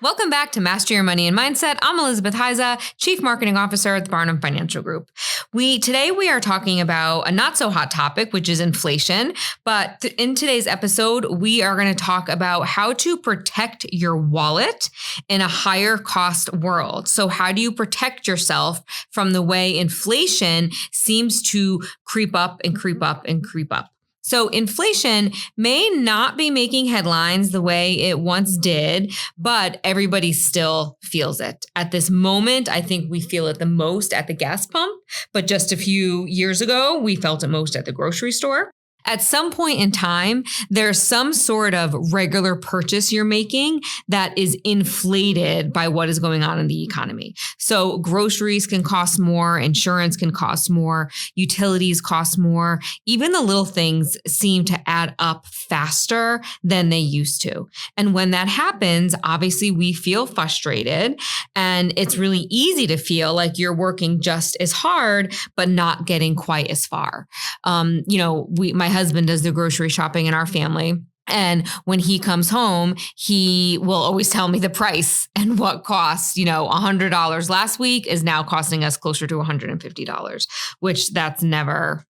Welcome back to Master Your Money and Mindset. I'm Elizabeth Hiza, Chief Marketing Officer at the Barnum Financial Group. Today we are talking about a not so hot topic, which is inflation. But in today's episode, we are going to talk about how to protect your wallet in a higher cost world. So how do you protect yourself from the way inflation seems to creep up and creep up and creep up? So inflation may not be making headlines the way it once did, but everybody still feels it. At this moment, I think we feel it the most at the gas pump, but just a few years ago, we felt it most at the grocery store. At some point in time, there's some sort of regular purchase you're making that is inflated by what is going on in the economy. So groceries can cost more, insurance can cost more, utilities cost more. Even the little things seem to add up faster than they used to. And when that happens, obviously we feel frustrated, and it's really easy to feel like you're working just as hard, but not getting quite as far. My husband does the grocery shopping in our family. And when he comes home, he will always tell me the price and what costs, $100 last week is now costing us closer to $150, which that's never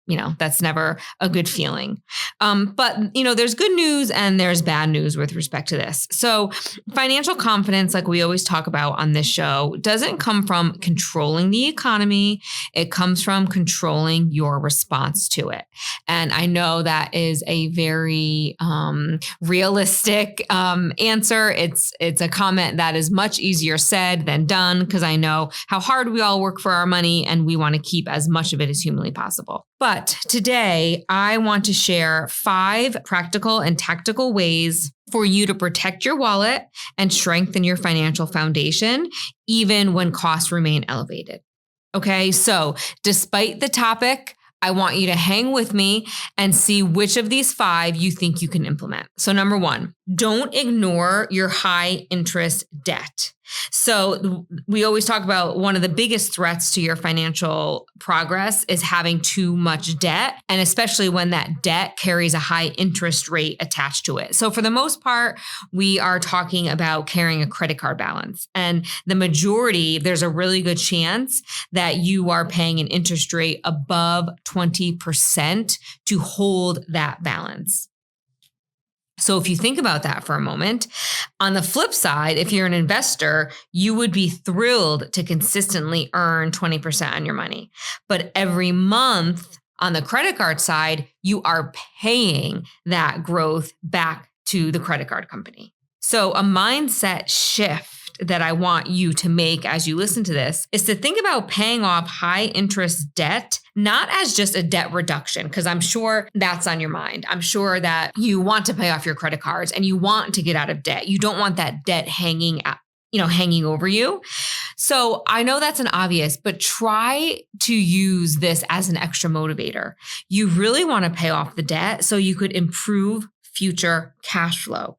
a good feeling. But there's good news and there's bad news with respect to this. So financial confidence, like we always talk about on this show, doesn't come from controlling the economy. It comes from controlling your response to it. And I know that is a very realistic answer. It's a comment that is much easier said than done, because I know how hard we all work for our money and we want to keep as much of it as humanly possible. But today I want to share 5 practical and tactical ways for you to protect your wallet and strengthen your financial foundation, even when costs remain elevated. Okay, so despite the topic, I want you to hang with me and see which of these 5 you think you can implement. So number 1, don't ignore your high interest debt. So we always talk about one of the biggest threats to your financial progress is having too much debt, and especially when that debt carries a high interest rate attached to it. So for the most part, we are talking about carrying a credit card balance. And the majority, there's a really good chance that you are paying an interest rate above 20% to hold that balance. So if you think about that for a moment, on the flip side, if you're an investor, you would be thrilled to consistently earn 20% on your money. But every month on the credit card side, you are paying that growth back to the credit card company. So a mindset shift that I want you to make as you listen to this is to think about paying off high interest debt, not as just a debt reduction, because I'm sure that's on your mind. I'm sure that you want to pay off your credit cards and you want to get out of debt. You don't want that debt hanging over you. So I know that's an obvious, but try to use this as an extra motivator. You really want to pay off the debt so you could improve future cash flow,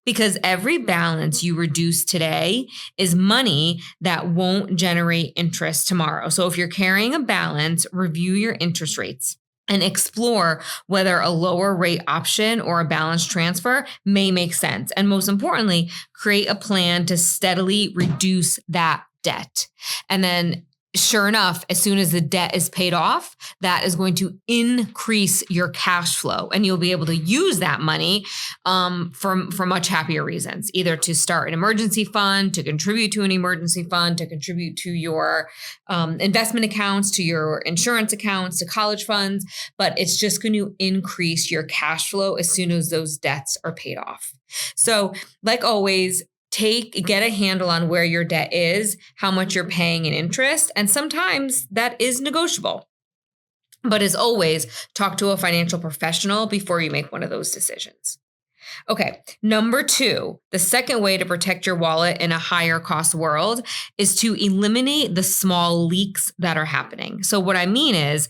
because every balance you reduce today is money that won't generate interest tomorrow. So if you're carrying a balance, review your interest rates and explore whether a lower rate option or a balance transfer may make sense. And most importantly, create a plan to steadily reduce that debt. And then sure enough, as soon as the debt is paid off, that is going to increase your cash flow, and you'll be able to use that money for much happier reasons, either to start an emergency fund, to contribute to an emergency fund, to contribute to your investment accounts, to your insurance accounts, to college funds. But it's just going to increase your cash flow as soon as those debts are paid off. So like always, get a handle on where your debt is, how much you're paying in interest, and sometimes that is negotiable. But as always, talk to a financial professional before you make one of those decisions. Okay, number 2, the second way to protect your wallet in a higher cost world is to eliminate the small leaks that are happening. So what I mean is,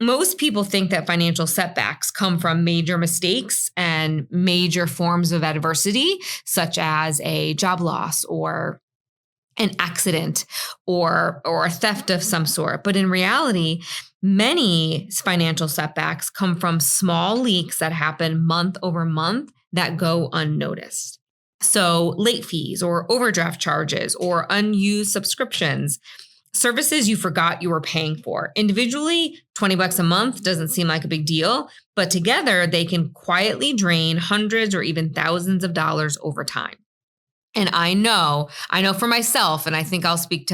most people think that financial setbacks come from major mistakes and major forms of adversity, such as a job loss or an accident or a theft of some sort. But in reality, many financial setbacks come from small leaks that happen month over month that go unnoticed. So late fees or overdraft charges or unused subscriptions, services you forgot you were paying for. Individually, $20 a month doesn't seem like a big deal, but together they can quietly drain hundreds or even thousands of dollars over time. And I know for myself, and I think I'll speak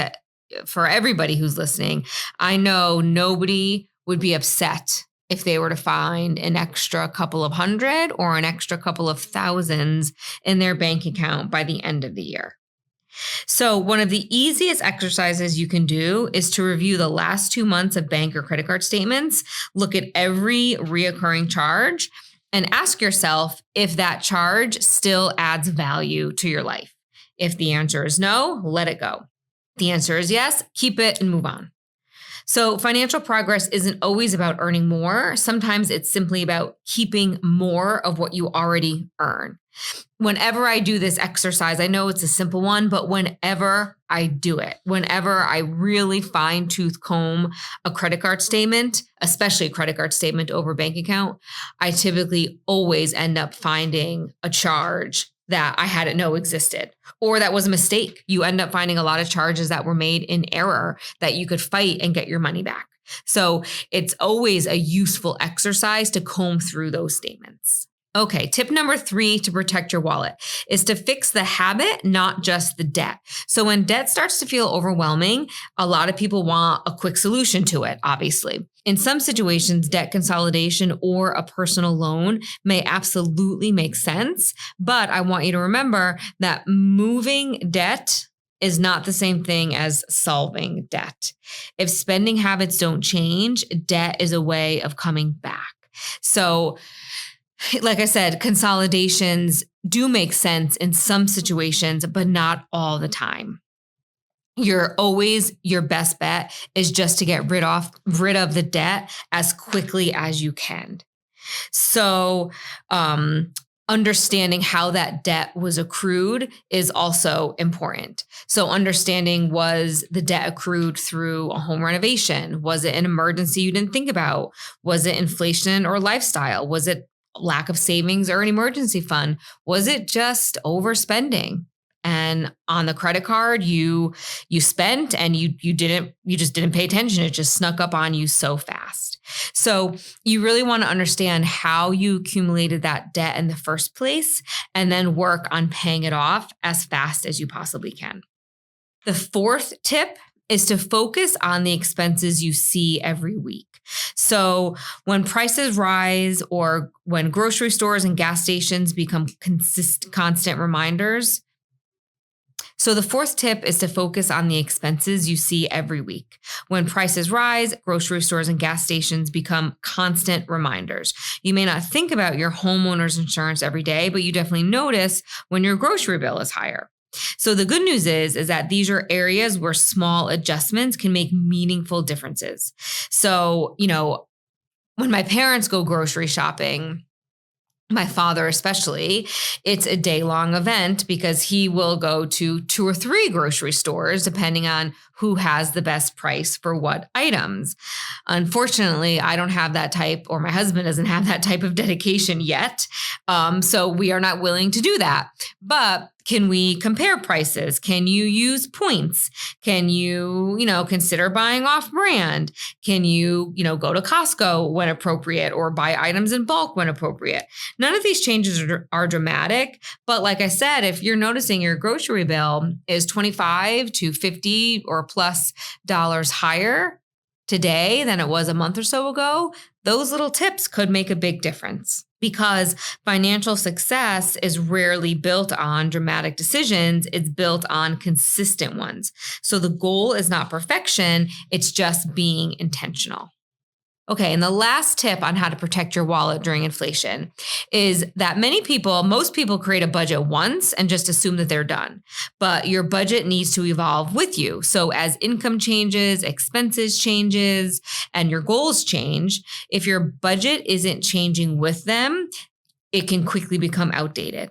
for everybody who's listening, I know nobody would be upset if they were to find an extra couple of hundred or an extra couple of thousands in their bank account by the end of the year. So one of the easiest exercises you can do is to review the last 2 months of bank or credit card statements, look at every reoccurring charge, and ask yourself if that charge still adds value to your life. If the answer is no, let it go. If the answer is yes, keep it and move on. So financial progress isn't always about earning more. Sometimes it's simply about keeping more of what you already earn. Whenever I do this exercise, I know it's a simple one, but whenever I do it, whenever I really fine tooth comb a credit card statement, especially a credit card statement over a bank account, I typically always end up finding a charge that I hadn't know existed, or that was a mistake. You end up finding a lot of charges that were made in error that you could fight and get your money back. So it's always a useful exercise to comb through those statements. Okay, tip number 3 to protect your wallet is to fix the habit, not just the debt. So when debt starts to feel overwhelming, a lot of people want a quick solution to it, obviously. In some situations, debt consolidation or a personal loan may absolutely make sense, but I want you to remember that moving debt is not the same thing as solving debt. If spending habits don't change, debt is a way of coming back. So like I said, consolidations do make sense in some situations, but not all the time. Your best bet is just to get rid of the debt as quickly as you can. So, understanding how that debt was accrued is also important. So understanding, was the debt accrued through a home renovation? Was it an emergency you didn't think about? Was it inflation or lifestyle? Was it lack of savings or an emergency fund? Was it just overspending? And on the credit card, you spent and you just didn't pay attention. It just snuck up on you so fast. So you really want to understand how you accumulated that debt in the first place, and then work on paying it off as fast as you possibly can. The 4th tip is to focus on the expenses you see every week. So when prices rise or when grocery stores and gas stations become constant reminders. So the 4th tip is to focus on the expenses you see every week. When prices rise, grocery stores and gas stations become constant reminders. You may not think about your homeowner's insurance every day, but you definitely notice when your grocery bill is higher. So the good news is that these are areas where small adjustments can make meaningful differences. So, when my parents go grocery shopping, my father especially, it's a day-long event because he will go to 2 or 3 grocery stores depending on who has the best price for what items. Unfortunately, I don't have that type, or my husband doesn't have that type of dedication yet. So we are not willing to do that. But can we compare prices? Can you use points? Can you, consider buying off brand? Can you, go to Costco when appropriate, or buy items in bulk when appropriate? None of these changes are dramatic, but like I said, if you're noticing your grocery bill is $25 to $50 or plus dollars higher today than it was a month or so ago, those little tips could make a big difference, because financial success is rarely built on dramatic decisions. It's built on consistent ones. So the goal is not perfection. It's just being intentional. Okay, and the last tip on how to protect your wallet during inflation is that most people create a budget once and just assume that they're done. But your budget needs to evolve with you. So as income changes, expenses changes, and your goals change, if your budget isn't changing with them, it can quickly become outdated.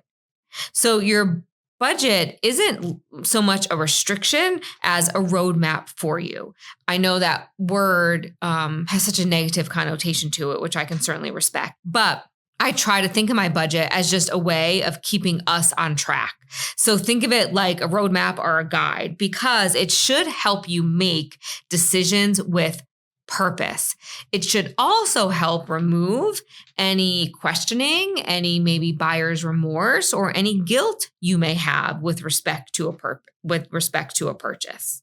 So your budget isn't so much a restriction as a roadmap for you. I know that word has such a negative connotation to it, which I can certainly respect. But I try to think of my budget as just a way of keeping us on track. So think of it like a roadmap or a guide, because it should help you make decisions with purpose. It should also help remove any questioning, any maybe buyer's remorse, or any guilt you may have with respect to a purchase.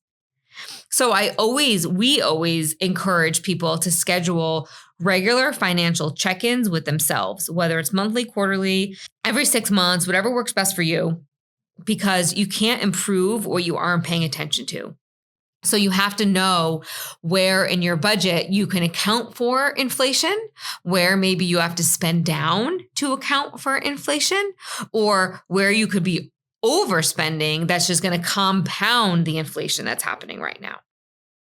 So we always encourage people to schedule regular financial check-ins with themselves, whether it's monthly, quarterly, every 6 months, whatever works best for you, because you can't improve what you aren't paying attention to. So you have to know where in your budget you can account for inflation, where maybe you have to spend down to account for inflation, or where you could be overspending that's just going to compound the inflation that's happening right now.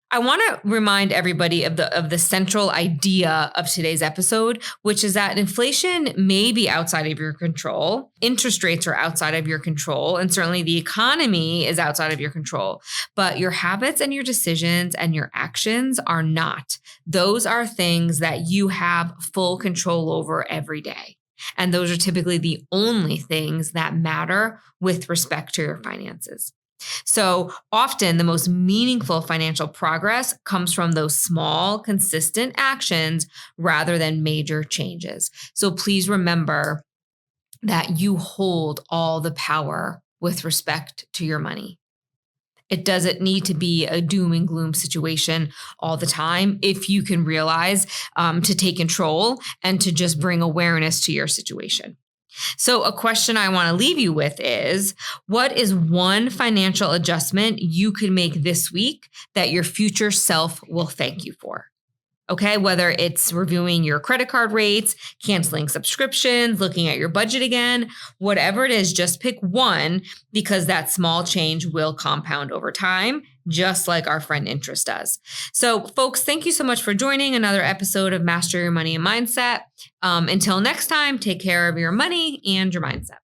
I want to remind everybody of the central idea of today's episode, which is that inflation may be outside of your control. Interest rates are outside of your control, and certainly the economy is outside of your control. But your habits and your decisions and your actions are not. Those are things that you have full control over every day. And those are typically the only things that matter with respect to your finances. So often the most meaningful financial progress comes from those small, consistent actions rather than major changes. So please remember that you hold all the power with respect to your money. It doesn't need to be a doom and gloom situation all the time if you can realize to take control and to just bring awareness to your situation. So a question I want to leave you with is, what is one financial adjustment you could make this week that your future self will thank you for? Okay, whether it's reviewing your credit card rates, canceling subscriptions, looking at your budget again, whatever it is, just pick one, because that small change will compound over time, just like our friend interest does. So folks, thank you so much for joining another episode of Master Your Money and Mindset. Until next time, take care of your money and your mindset.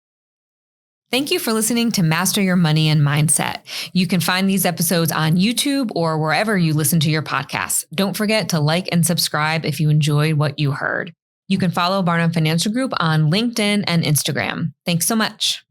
Thank you for listening to Master Your Money and Mindset. You can find these episodes on YouTube or wherever you listen to your podcasts. Don't forget to like and subscribe if you enjoyed what you heard. You can follow Barnum Financial Group on LinkedIn and Instagram. Thanks so much.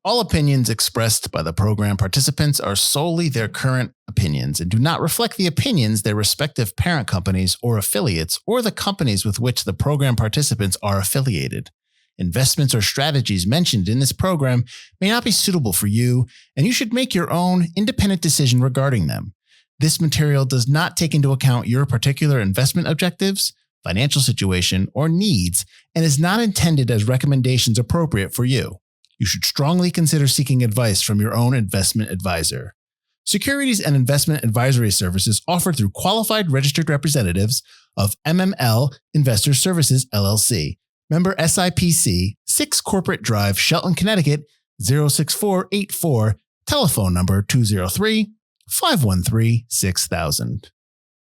All opinions expressed by the program participants are solely their current opinions and do not reflect the opinions their respective parent companies or affiliates or the companies with which the program participants are affiliated. Investments or strategies mentioned in this program may not be suitable for you, and you should make your own independent decision regarding them. This material does not take into account your particular investment objectives, financial situation, or needs, and is not intended as recommendations appropriate for you. You should strongly consider seeking advice from your own investment advisor. Securities and investment advisory services offered through qualified registered representatives of MML Investor Services, LLC. Member SIPC, 6 Corporate Drive, Shelton, Connecticut, 06484, telephone number 203-513-6000.